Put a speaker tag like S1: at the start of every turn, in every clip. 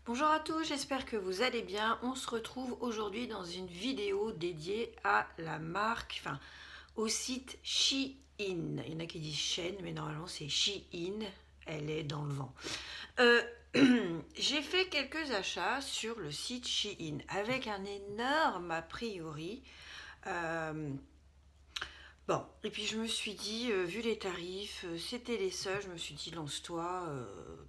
S1: Bonjour à tous, j'espère que vous allez bien. On se retrouve aujourd'hui dans une vidéo dédiée à la marque, au site Shein. Il y en a qui disent Shein, mais normalement c'est Shein. Elle est dans le vent. Euh, j'ai fait quelques achats sur le site Shein avec un énorme a priori. Euh, Bon, et puis je me suis dit, vu les tarifs, c'était les seuls, je me suis dit, lance-toi,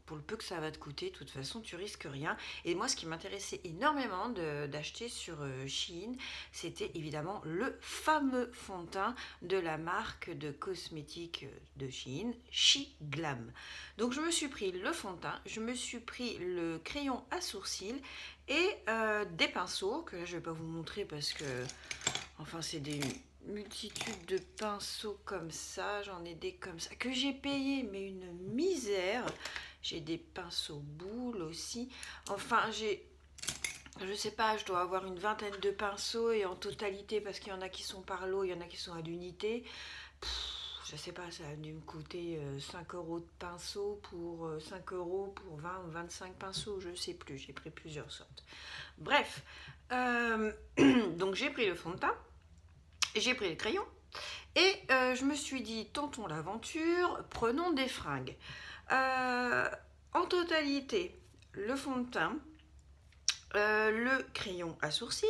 S1: pour le peu que ça va te coûter, de toute façon, tu risques rien. Et moi, ce qui m'intéressait énormément d'acheter sur Shein, c'était évidemment le fameux fond de teint de la marque de cosmétiques de Shein, Glam. Donc je me suis pris le fond de teint, je me suis pris le crayon à sourcils et des pinceaux, que là je ne vais pas vous montrer parce que, enfin, c'est des multitude de pinceaux comme ça, j'en ai des comme ça que j'ai payé mais une misère. J'ai des pinceaux boules aussi. Enfin, je sais pas, je dois avoir une vingtaine de pinceaux et en totalité, parce qu'il y en a qui sont par lot, il y en a qui sont à l'unité. Je sais pas, ça a dû me coûter 5 euros de pinceau pour 5 euros pour 20 ou 25 pinceaux, je sais plus, j'ai pris plusieurs sortes. Bref, donc j'ai pris le fond de teint, j'ai pris le crayon, et je me suis dit, tentons l'aventure, prenons des fringues. En totalité, le fond de teint, le crayon à sourcils,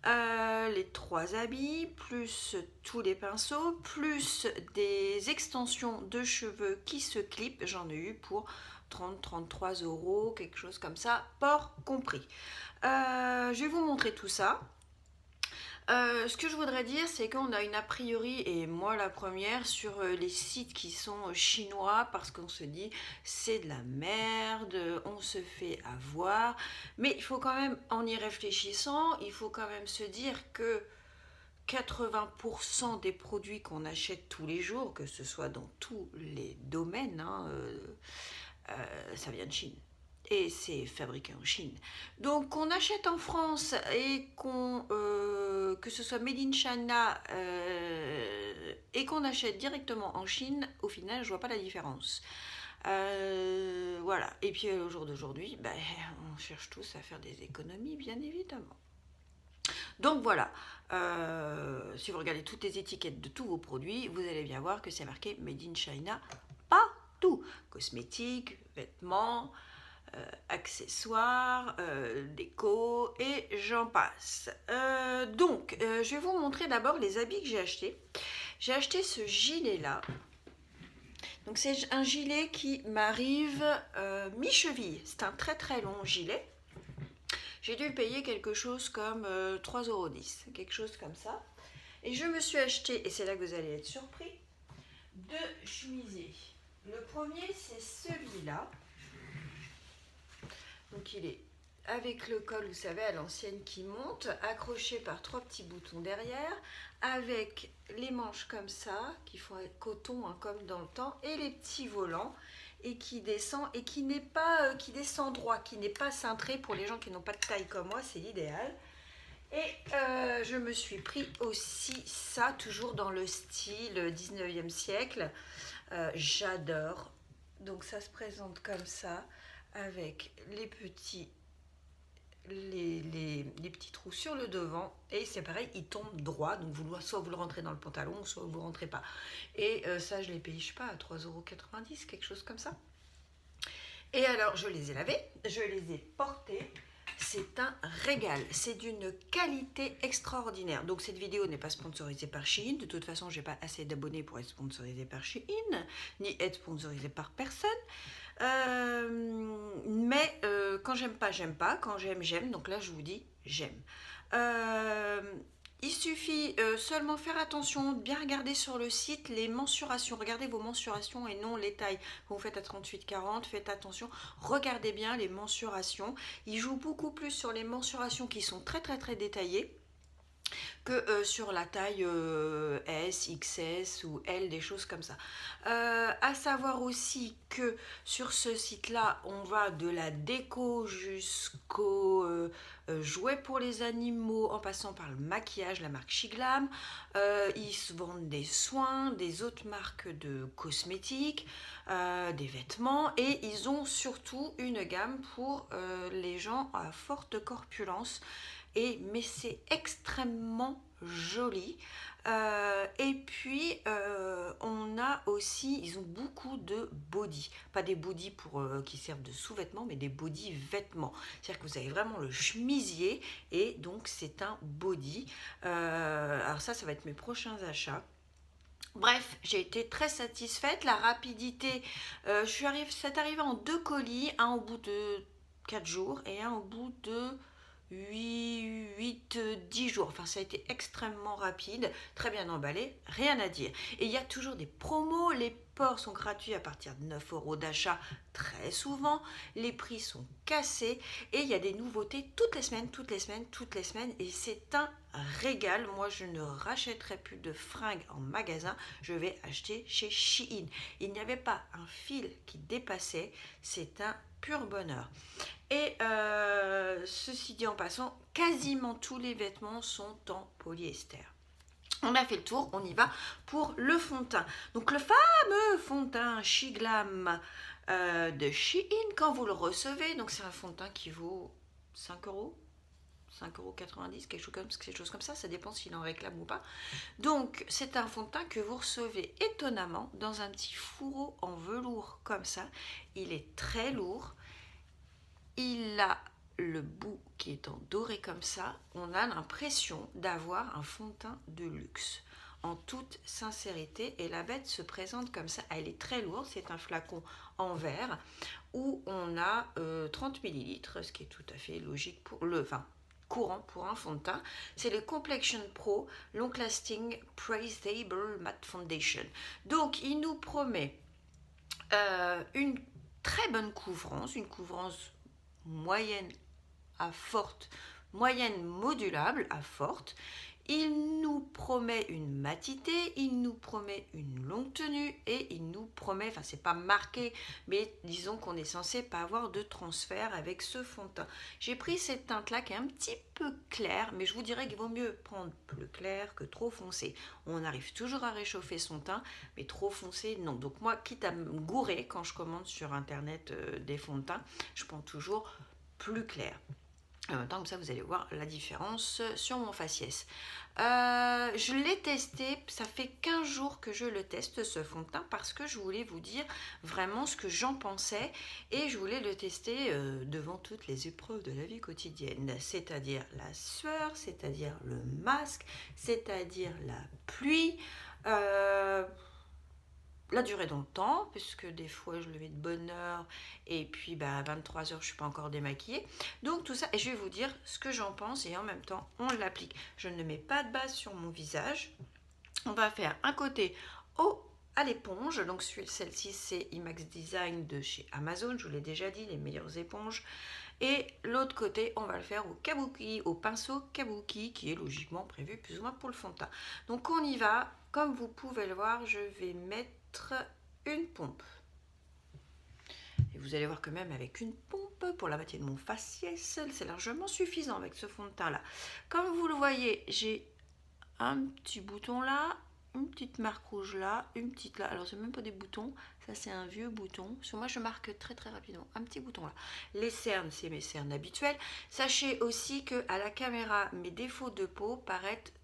S1: les 3 habits, plus tous les pinceaux, plus des extensions de cheveux qui se clipent. J'en ai eu pour 33 euros, quelque chose comme ça, port compris. Je vais vous montrer tout ça. Ce que je voudrais dire, c'est qu'on a une a priori, et moi la première, sur les sites qui sont chinois, parce qu'on se dit c'est de la merde, on se fait avoir. Mais il faut quand même, en y réfléchissant, il faut quand même se dire que 80% des produits qu'on achète tous les jours, que ce soit dans tous les domaines, ça vient de Chine. Et c'est fabriqué en Chine. Donc qu'on achète en France et que ce soit made in China et qu'on achète directement en Chine, au final, je vois pas la différence. Voilà. Et puis au jour d'aujourd'hui, on cherche tous à faire des économies, bien évidemment. Donc voilà, si vous regardez toutes les étiquettes de tous vos produits, vous allez bien voir que c'est marqué Made in China partout. Cosmétiques, vêtements, accessoires, déco et j'en passe. Je vais vous montrer d'abord les habits que j'ai achetés. J'ai acheté ce gilet-là. Donc c'est un gilet qui m'arrive mi-cheville. C'est un très très long gilet. J'ai dû le payer quelque chose comme 3,10 €, quelque chose comme ça. Et je me suis acheté, et c'est là que vous allez être surpris, 2 chemisiers. Le premier, c'est celui-là. Donc il est avec le col, vous savez, à l'ancienne qui monte, accroché par 3 petits boutons derrière, avec les manches comme ça, qui font coton hein, comme dans le temps, et les petits volants, et qui descend, et qui n'est pas, qui descend droit, qui n'est pas cintré. Pour les gens qui n'ont pas de taille comme moi, c'est l'idéal. Et je me suis pris aussi ça, toujours dans le style 19e siècle. J'adore. Donc ça se présente comme ça, avec les petits trous sur le devant, et c'est pareil, il tombe droit, donc soit vous le rentrez dans le pantalon, soit vous ne rentrez pas. Et ça, je les paye, je sais pas, à 3,90 €, quelque chose comme ça. Et alors, je les ai lavés, je les ai portés. C'est un régal, c'est d'une qualité extraordinaire. Donc cette vidéo n'est pas sponsorisée par Shein, de toute façon j'ai pas assez d'abonnés pour être sponsorisée par Shein, ni être sponsorisée par personne. Mais quand j'aime pas, j'aime pas, quand j'aime, j'aime, donc là je vous dis j'aime. Il suffit seulement faire attention, bien regarder sur le site les mensurations. Regardez vos mensurations et non les tailles. Quand vous faites à 38-40, faites attention. Regardez bien les mensurations. Il joue beaucoup plus sur les mensurations qui sont très très très détaillées. que sur la taille S, XS ou L, des choses comme ça. À savoir aussi que sur ce site-là, on va de la déco jusqu'aux jouets pour les animaux, en passant par le maquillage, la marque Shiglam. Ils se vendent des soins, des autres marques de cosmétiques, des vêtements, et ils ont surtout une gamme pour les gens à forte corpulence. Mais c'est extrêmement joli. Et puis on a aussi, ils ont beaucoup de body, pas des body pour qui servent de sous-vêtements, mais des body vêtements. C'est-à-dire que vous avez vraiment le chemisier et donc c'est un body. Alors ça va être mes prochains achats. Bref, j'ai été très satisfaite. La rapidité, c'est arrivé en 2 colis, un au bout de 4 jours et un au bout de 10 jours. Enfin, ça a été extrêmement rapide, très bien emballé, rien à dire. Et il y a toujours des promos, les ports sont gratuits à partir de 9 euros d'achat très souvent, les prix sont cassés et il y a des nouveautés toutes les semaines, et c'est un régal. Moi, je ne rachèterai plus de fringues en magasin, je vais acheter chez Shein. Il n'y avait pas un fil qui dépassait, c'est un pur bonheur. Et ceci dit en passant, quasiment tous les vêtements sont en polyester. On a fait le tour, on y va pour le fond de teint. Donc le fameux fond de teint Shiglam de Shein, quand vous le recevez, donc c'est un fond de teint qui vaut 5 euros. 5,90 €, quelque chose comme ça dépend s'il en réclame ou pas. Donc c'est un fond de teint que vous recevez étonnamment dans un petit fourreau en velours comme ça. Il est très lourd, il a le bout qui est en doré comme ça, on a l'impression d'avoir un fond de teint de luxe. En toute sincérité, et la bête se présente comme ça, elle est très lourde, c'est un flacon en verre où on a 30 ml, ce qui est tout à fait logique courant pour un fond de teint. C'est le Complexion Pro Long Lasting Breathable Matte Foundation. Donc il nous promet une très bonne couvrance, une couvrance moyenne à forte, moyenne modulable à forte. Il nous promet une matité, il nous promet une longue tenue et il nous promet, enfin c'est pas marqué, mais disons qu'on est censé pas avoir de transfert avec ce fond de teint. J'ai pris cette teinte là qui est un petit peu claire, mais je vous dirais qu'il vaut mieux prendre plus clair que trop foncé. On arrive toujours à réchauffer son teint, mais trop foncé non. Donc moi, quitte à me gourer quand je commande sur internet des fonds de teint, je prends toujours plus clair. En même temps, comme ça, vous allez voir la différence sur mon faciès. Je l'ai testé, ça fait 15 jours que je le teste, ce fond de teint, parce que je voulais vous dire vraiment ce que j'en pensais et je voulais le tester devant toutes les épreuves de la vie quotidienne, c'est-à-dire la sueur, c'est-à-dire le masque, c'est-à-dire la pluie, la durée dans le temps, puisque des fois je le mets de bonne heure et puis à 23 heures je ne suis pas encore démaquillée. Donc tout ça, et je vais vous dire ce que j'en pense et en même temps on l'applique. Je ne mets pas de base sur mon visage. On va faire un côté à l'éponge, donc celle-ci c'est IMAX Design de chez Amazon, je vous l'ai déjà dit, les meilleures éponges. Et l'autre côté, on va le faire au kabuki, au pinceau kabuki, qui est logiquement prévu plus ou moins pour le fond de teint. Donc on y va. Comme vous pouvez le voir, je vais mettre une pompe. Et vous allez voir que même avec une pompe, pour la moitié de mon faciès, c'est largement suffisant avec ce fond de teint là. Comme vous le voyez, j'ai un petit bouton là, une petite marque rouge là, une petite là. Alors c'est même pas des boutons, ça c'est un vieux bouton. Sur moi je marque très très rapidement un petit bouton là. Les cernes, c'est mes cernes habituelles. Sachez aussi que à la caméra, mes défauts de peau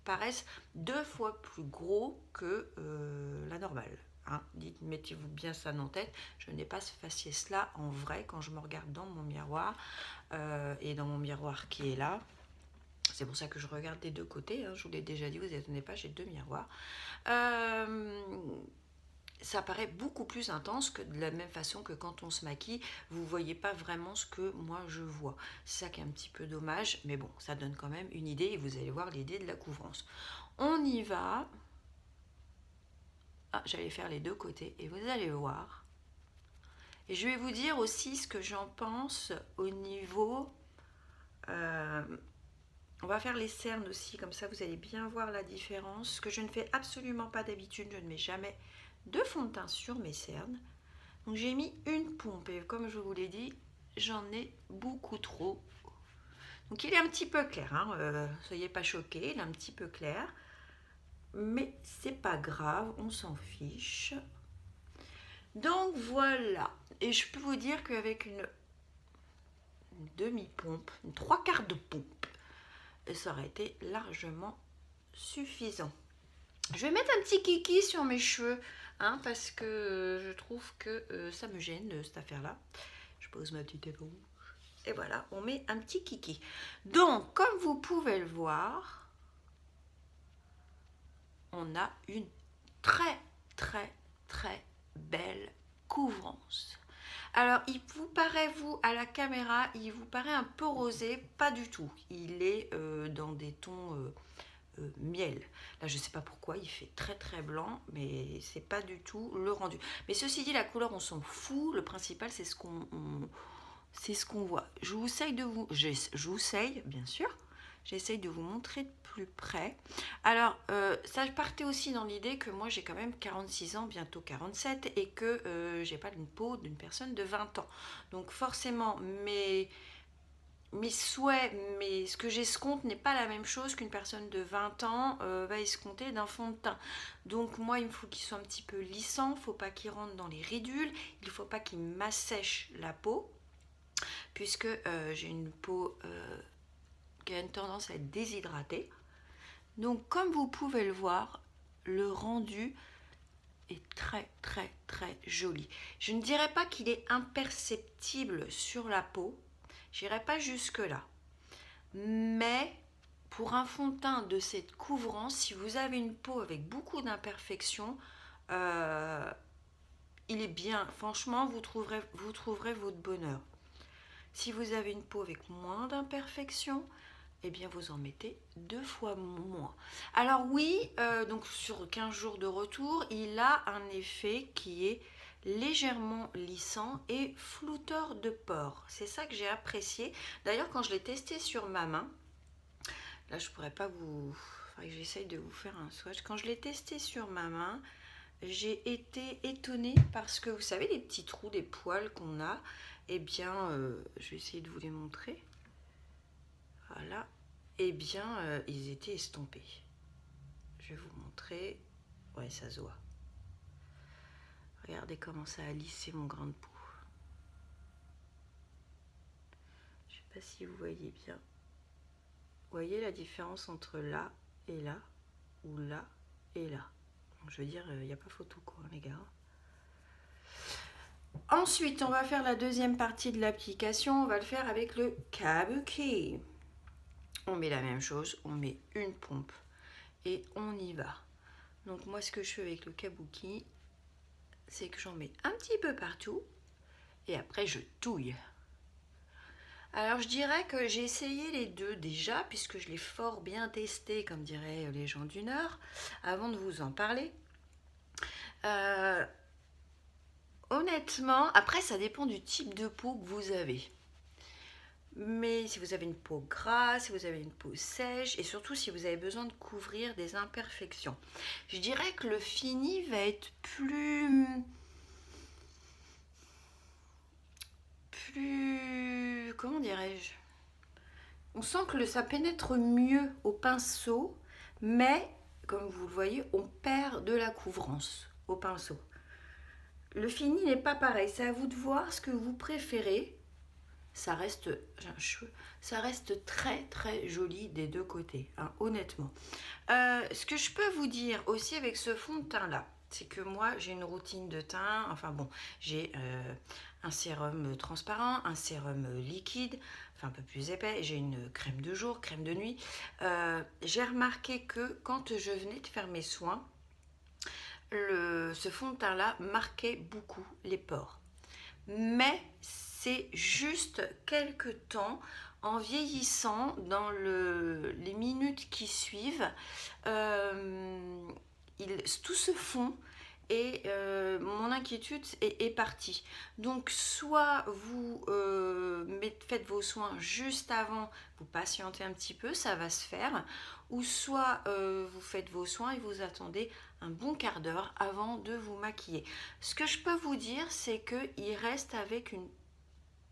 S1: paraissent 2 fois plus gros que la normale. Hein, mettez-vous bien ça en tête, je n'ai pas ce faciès là en vrai quand je me regarde dans mon miroir et dans mon miroir qui est là. C'est pour ça que je regarde des deux côtés, hein. Je vous l'ai déjà dit, vous n'étonnez pas, j'ai 2 miroirs. Ça paraît beaucoup plus intense que de la même façon que quand on se maquille, vous ne voyez pas vraiment ce que moi je vois. C'est ça qui est un petit peu dommage, mais bon, ça donne quand même une idée et vous allez voir l'idée de la couvrance. On y va. Ah, j'allais faire les deux côtés et vous allez voir. Et je vais vous dire aussi ce que j'en pense au niveau On va faire les cernes aussi, comme ça vous allez bien voir la différence. Ce que je ne fais absolument pas d'habitude, je ne mets jamais de fond de teint sur mes cernes. Donc j'ai mis une pompe et comme je vous l'ai dit, j'en ai beaucoup trop. Donc il est un petit peu clair, hein, soyez pas choqués, il est un petit peu clair. Mais c'est pas grave, on s'en fiche. Donc voilà. Et je peux vous dire qu'avec une demi-pompe, une trois quarts de pompe, ça aurait été largement suffisant. Je vais mettre un petit kiki sur mes cheveux, hein, parce que je trouve que ça me gêne, cette affaire-là. Je pose ma petite éponge. Et voilà, on met un petit kiki. Donc, comme vous pouvez le voir, on a une très, très, très belle couvrance. Alors, il vous paraît, vous, à la caméra, il vous paraît un peu rosé, pas du tout. Il est dans des tons miel. Là, je ne sais pas pourquoi, il fait très très blanc, mais c'est pas du tout le rendu. Mais ceci dit, la couleur, on s'en fout. Le principal, c'est ce qu'on voit. Je vous essaye, bien sûr. J'essaye de vous montrer de plus près. Alors, ça partait aussi dans l'idée que moi, j'ai quand même 46 ans, bientôt 47, et que j'ai pas une peau d'une personne de 20 ans. Donc forcément, mes souhaits, ce que j'escompte n'est pas la même chose qu'une personne de 20 ans va escompter d'un fond de teint. Donc moi, il me faut qu'il soit un petit peu lissant, il ne faut pas qu'il rentre dans les ridules, il ne faut pas qu'il m'assèche la peau, puisque j'ai une peau qui a une tendance à être déshydratée. Donc comme vous pouvez le voir, le rendu est très très très joli. Je ne dirais pas qu'il est imperceptible sur la peau, j'irai pas jusque là. Mais pour un fond de teint de cette couvrance, si vous avez une peau avec beaucoup d'imperfections, il est bien. Franchement, vous trouverez votre bonheur. Si vous avez une peau avec moins d'imperfections, eh bien vous en mettez 2 fois moins. Alors oui, donc sur 15 jours de retour, il a un effet qui est légèrement lissant et flouteur de pores. C'est ça que j'ai apprécié. D'ailleurs, quand je l'ai testé sur ma main, là je pourrais pas vous... J'essaye de vous faire un swatch. Quand je l'ai testé sur ma main, j'ai été étonnée parce que vous savez les petits trous des poils qu'on a, eh bien je vais essayer de vous les montrer. Voilà, eh bien ils étaient estompés. Je vais vous montrer. Ouais, ça se voit. Regardez comment ça a lissé mon grain de peau. Je sais pas si vous voyez bien. Vous voyez la différence entre là et là, ou là et là. Donc, je veux dire, il n'y a pas photo quoi, les gars. Ensuite, on va faire la deuxième partie de l'application. On va le faire avec le Kabuki. On met la même chose, on met une pompe et on y va. Donc moi, ce que je fais avec le Kabuki, c'est que j'en mets un petit peu partout et après je touille. Alors je dirais que j'ai essayé les deux déjà, puisque je l'ai fort bien testé, comme diraient les gens du Nord, avant de vous en parler. Honnêtement, après ça dépend du type de peau que vous avez. Mais si vous avez une peau grasse, si vous avez une peau sèche, et surtout si vous avez besoin de couvrir des imperfections, je dirais que le fini va être plus... Comment dirais-je? On sent que ça pénètre mieux au pinceau, mais comme vous le voyez, on perd de la couvrance au pinceau. Le fini n'est pas pareil, c'est à vous de voir ce que vous préférez. Ça reste très très joli des deux côtés, hein, honnêtement. Ce que je peux vous dire aussi avec ce fond de teint là, c'est que moi j'ai une routine de teint, enfin bon, j'ai un sérum transparent, un sérum liquide, enfin un peu plus épais, j'ai une crème de jour, crème de nuit. J'ai remarqué que quand je venais de faire mes soins, ce fond de teint là marquait beaucoup les pores. Mais c'est juste quelques temps, en vieillissant, dans les minutes qui suivent, tout se fond et mon inquiétude est partie. Donc soit vous faites vos soins juste avant, vous patientez un petit peu, ça va se faire. Ou soit vous faites vos soins et vous attendez un bon quart d'heure avant de vous maquiller. Ce que je peux vous dire, c'est qu'il reste avec une...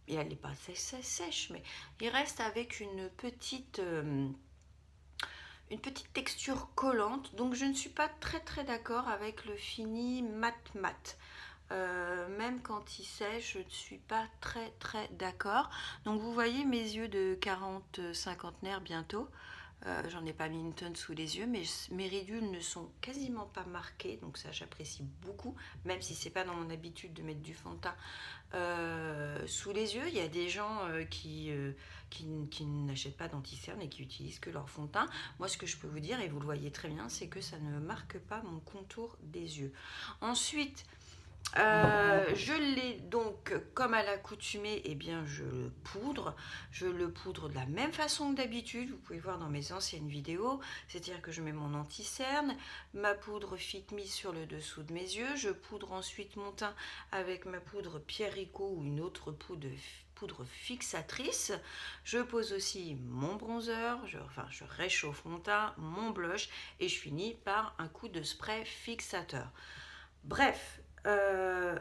S1: Et elle n'est pas sèche, mais il reste avec une petite texture collante. Donc je ne suis pas très d'accord avec le fini mat. Même quand il sèche, je ne suis pas très d'accord. Donc vous voyez mes yeux de 40 cinquantenaire bientôt. J'en ai pas mis une tonne sous les yeux, mais mes ridules ne sont quasiment pas marquées, donc ça j'apprécie beaucoup, même si c'est pas dans mon habitude de mettre du fond de teint sous les yeux. Il y a des gens qui n'achètent pas d'anti-cerne et qui utilisent que leur fond de teint. Moi, ce que je peux vous dire, et vous le voyez très bien, c'est que ça ne marque pas mon contour des yeux. Ensuite, je l'ai donc, comme à l'accoutumée, eh bien je le poudre. Je le poudre de la même façon que d'habitude. Vous pouvez voir dans mes anciennes vidéos. C'est-à-dire que je mets mon anti-cerne, ma poudre Fit Me sur le dessous de mes yeux. Je poudre ensuite mon teint avec ma poudre Pierre Rico ou une autre poudre fixatrice. Je pose aussi mon bronzer, je réchauffe mon teint, mon blush et je finis par un coup de spray fixateur. Bref,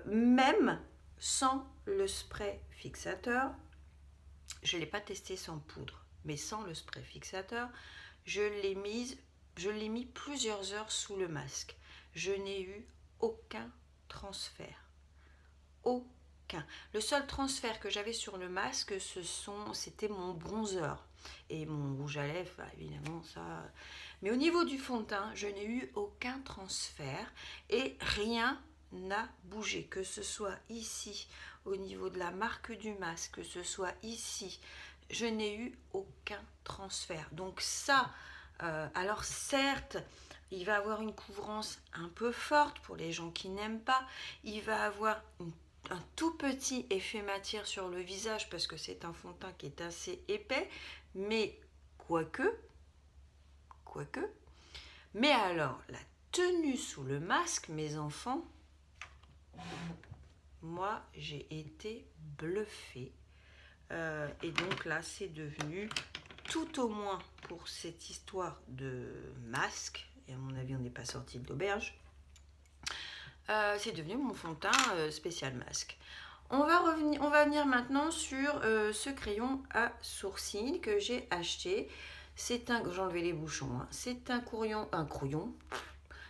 S1: même sans le spray fixateur, je ne l'ai pas testé sans poudre, mais sans le spray fixateur, je l'ai mis plusieurs heures sous le masque. Je n'ai eu aucun transfert. Aucun. Le seul transfert que j'avais sur le masque, c'était mon bronzer. Et mon rouge à lèvres, évidemment, ça... Mais au niveau du fond de teint, je n'ai eu aucun transfert et rien n'a bougé. Que ce soit ici, au niveau de la marque du masque, que ce soit ici, je n'ai eu aucun transfert. Donc ça, alors certes, il va avoir une couvrance un peu forte pour les gens qui n'aiment pas. Il va avoir un tout petit effet matière sur le visage parce que c'est un fond de teint qui est assez épais, mais quoique. Mais alors, la tenue sous le masque, mes enfants, moi, j'ai été bluffée. Et donc là, c'est devenu, tout au moins pour cette histoire de masque, et à mon avis, on n'est pas sorti de l'auberge, c'est devenu mon fond de teint spécial masque. On va venir maintenant sur ce crayon à sourcils que j'ai acheté. J'ai enlevé les bouchons. Hein. C'est un crayon.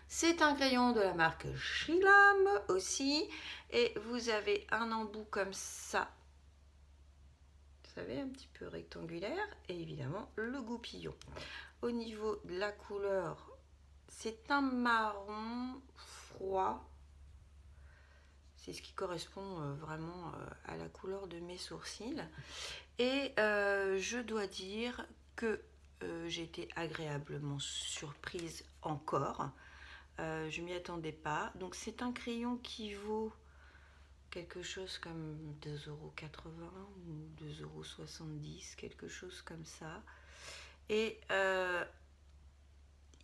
S1: C'est un crayon de la marque Shilam aussi. Et vous avez un embout comme ça. Vous savez, un petit peu rectangulaire. Et évidemment, le goupillon. Au niveau de la couleur, c'est un marron froid. C'est ce qui correspond vraiment à la couleur de mes sourcils. Et je dois dire que j'ai été agréablement surprise encore. Je ne m'y attendais pas. Donc c'est un crayon qui vaut quelque chose comme 2,80 € ou 2,70 €, quelque chose comme ça. Et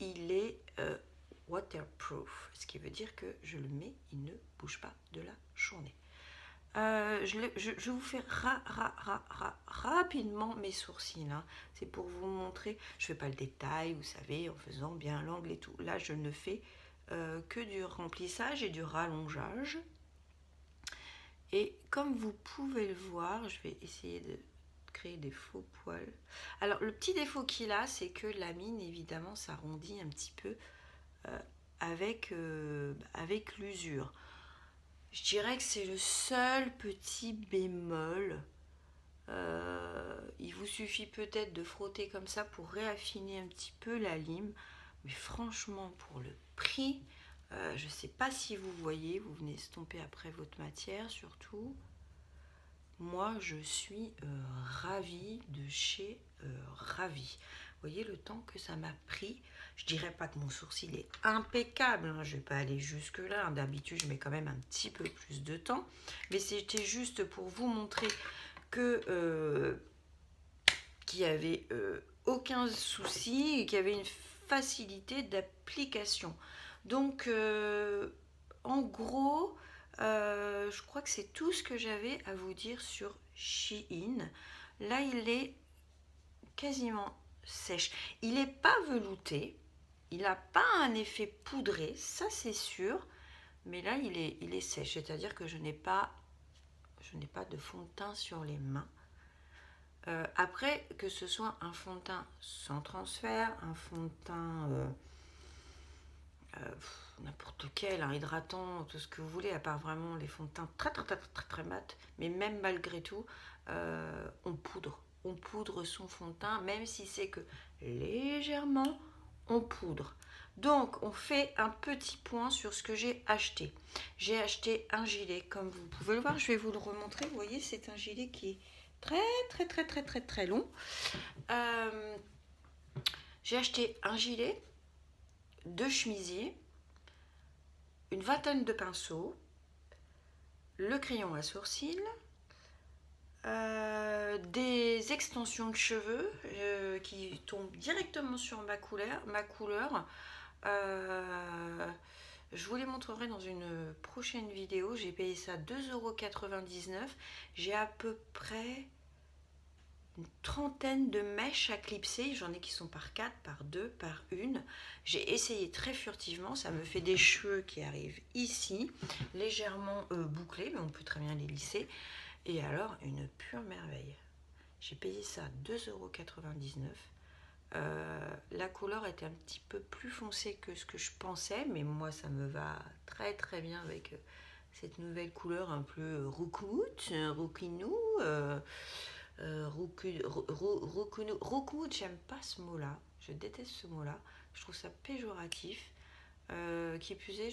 S1: il est waterproof, ce qui veut dire que je le mets, il ne bouge pas de la journée. Je vous fais rapidement mes sourcils. Hein. C'est pour vous montrer. Je ne fais pas le détail, vous savez, en faisant bien l'angle et tout. Là, je ne fais que du remplissage et du rallongeage. Et comme vous pouvez le voir, je vais essayer de créer des faux poils. Alors, le petit défaut qu'il a, c'est que la mine, évidemment, s'arrondit un petit peu avec l'usure. Je dirais que c'est le seul petit bémol. Il vous suffit peut-être de frotter comme ça pour réaffiner un petit peu la lime. Mais franchement, pour le prix, je ne sais pas si vous voyez, vous venez estomper après votre matière surtout. Moi, je suis ravie de chez Ravie. Vous voyez le temps que ça m'a pris. Je dirais pas que mon sourcil est impeccable, hein. Je vais pas aller jusque là. D'habitude, je mets quand même un petit peu plus de temps. Mais c'était juste pour vous montrer que qu'il n'y avait aucun souci et qu'il y avait une facilité d'application. Donc, en gros, je crois que c'est tout ce que j'avais à vous dire sur Shein. Là, il est quasiment sèche. Il n'est pas velouté. Il n'a pas un effet poudré, ça c'est sûr. Mais là, il est sèche. C'est-à-dire que je n'ai pas de fond de teint sur les mains. Après, que ce soit un fond de teint sans transfert, un fond de teint n'importe quel, un hydratant, tout ce que vous voulez, à part vraiment les fonds de teint très mat, mais même malgré tout, on poudre son fond de teint, même si c'est que légèrement, on poudre. Donc, on fait un petit point sur ce que j'ai acheté. J'ai acheté un gilet, comme vous pouvez le voir, je vais vous le remontrer. Vous voyez, c'est un gilet qui est très long. J'ai acheté un gilet, 2 chemisiers, une vingtaine de pinceaux, le crayon à sourcils, des extensions de cheveux qui tombent directement sur ma couleur. Je vous les montrerai dans une prochaine vidéo. J'ai payé ça 2,99 €. J'ai à peu près une trentaine de mèches à clipser. J'en ai qui sont par 4, par 2, par 1. J'ai essayé très furtivement. Ça me fait des cheveux qui arrivent ici, légèrement bouclés, mais on peut très bien les lisser. Et alors, une pure merveille. J'ai payé ça 2,99 €. La couleur était un petit peu plus foncée que ce que je pensais, mais moi ça me va très bien avec cette nouvelle couleur un peu roucoute, rouquinou, roucoute, j'aime pas ce mot-là, je déteste ce mot-là, je trouve ça péjoratif. Qui plus est,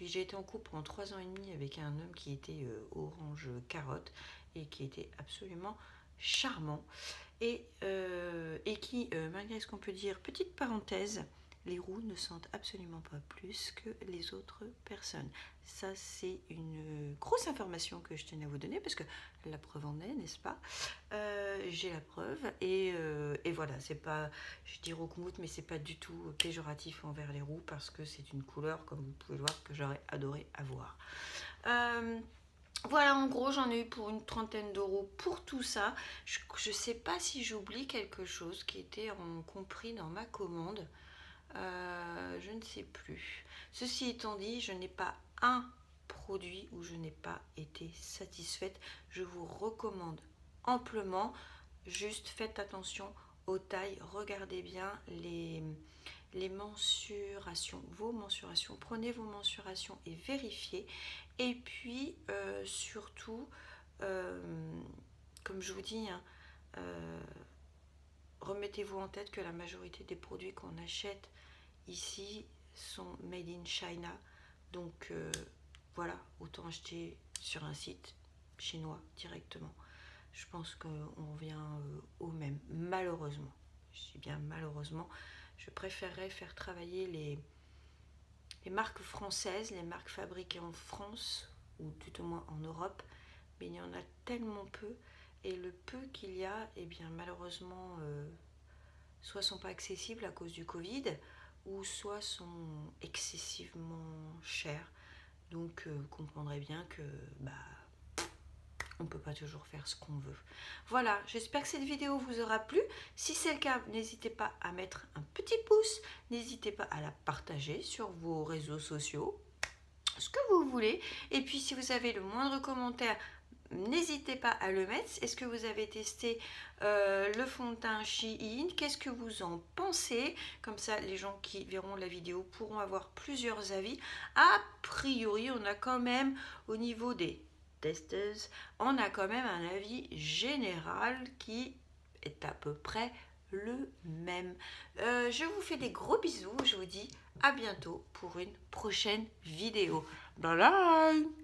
S1: j'ai été en couple pendant 3 ans et demi avec un homme qui était orange carotte et qui était absolument charmant et qui, malgré ce qu'on peut dire, petite parenthèse, les roux ne sentent absolument pas plus que les autres personnes. Ça, c'est une grosse information que je tenais à vous donner parce que la preuve en est, n'est-ce pas? J'ai la preuve et voilà, c'est pas, je dis rouquemoute, mais c'est pas du tout péjoratif envers les roux parce que c'est une couleur, comme vous pouvez le voir, que j'aurais adoré avoir. Voilà, en gros, j'en ai eu pour une trentaine d'euros pour tout ça. Je ne sais pas si j'oublie quelque chose qui était compris dans ma commande. Je ne sais plus. Ceci étant dit, je n'ai pas un produit où je n'ai pas été satisfaite. Je vous recommande amplement. Juste faites attention aux tailles. Regardez bien les mensurations, vos mensurations. Prenez vos mensurations et vérifiez. Et puis, surtout, comme je vous dis, hein, remettez-vous en tête que la majorité des produits qu'on achète ici sont made in China. Donc, voilà, autant acheter sur un site chinois directement. Je pense qu'on vient au même, malheureusement. Je dis bien malheureusement. Je préférerais faire travailler les marques françaises, les marques fabriquées en France, ou tout au moins en Europe, mais il y en a tellement peu, et le peu qu'il y a, eh bien malheureusement, soit sont pas accessibles à cause du Covid, ou soit sont excessivement chers. Donc vous comprendrez bien que on ne peut pas toujours faire ce qu'on veut. Voilà, j'espère que cette vidéo vous aura plu. Si c'est le cas, n'hésitez pas à mettre un petit pouce. N'hésitez pas à la partager sur vos réseaux sociaux, ce que vous voulez. Et puis, si vous avez le moindre commentaire, n'hésitez pas à le mettre. Est-ce que vous avez testé le fond de teint Shein? Qu'est-ce que vous en pensez? Comme ça, les gens qui verront la vidéo pourront avoir plusieurs avis. A priori, on a quand même, au niveau des testeuses, on a quand même un avis général qui est à peu près le même. Je vous fais des gros bisous. Je vous dis à bientôt pour une prochaine vidéo. Bye bye!